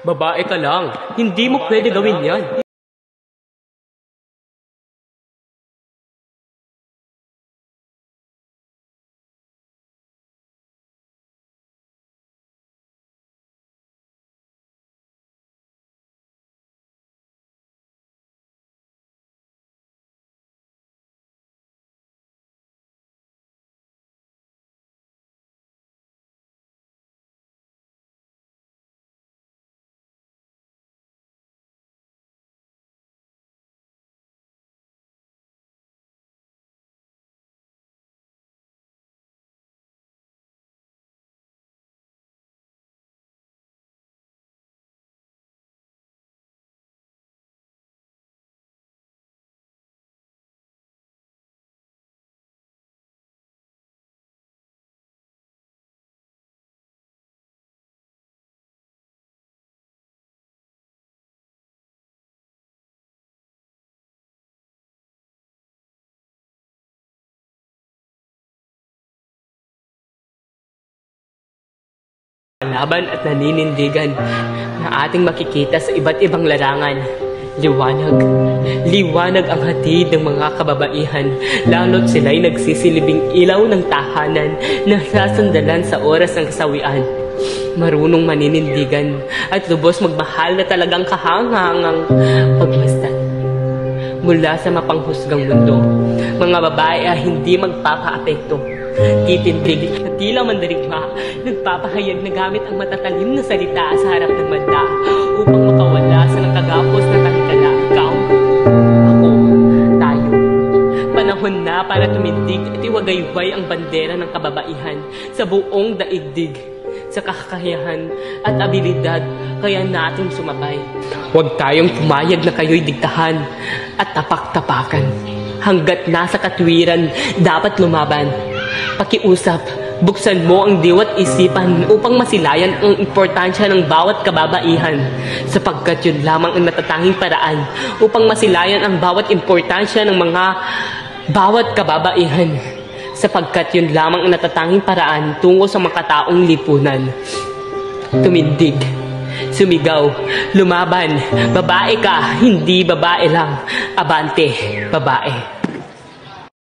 Babae ka lang, hindi mo pwede gawin yan. Laban at naninindigan na ating makikita sa iba't ibang larangan. Liwanag. Liwanag ang hatid ng mga kababaihan, lalo't sila'y nagsisilbing ilaw ng tahanan na sasandalan sa oras ng kasawian. Marunong maninindigan at lubos magmahal na talagang kahangangang pagmasdan. Mula sa mapanghusgang mundo, mga babae ay hindi magpapa-apekto. Titindig at tila mandarigma, nagpapahayag na gamit ang matatalim na salita sa harap ng manda upang makawala sa nakagapos na talikala. Ikaw, ako, tayo. Panahon na para tumindig at iwagayway ang bandera ng kababaihan sa buong daigdig. Sa kakayahan at abilidad, kaya natin sumabay. Huwag tayong pumayag na kayo'y digtahan at tapak-tapakan. Hanggat nasa katwiran, dapat lumaban. Pakiusap, buksan mo ang diwa't isipan upang masilayan ang importansya ng bawat kababaihan, sapagkat yun lamang ang natatanging paraan upang masilayan ang bawat importansya ng mga bawat kababaihan, sapagkat yun lamang ang natatanging paraan tungo sa makataong lipunan. Tumindig, sumigaw, lumaban, babae ka, hindi babae lang. Abante, babae.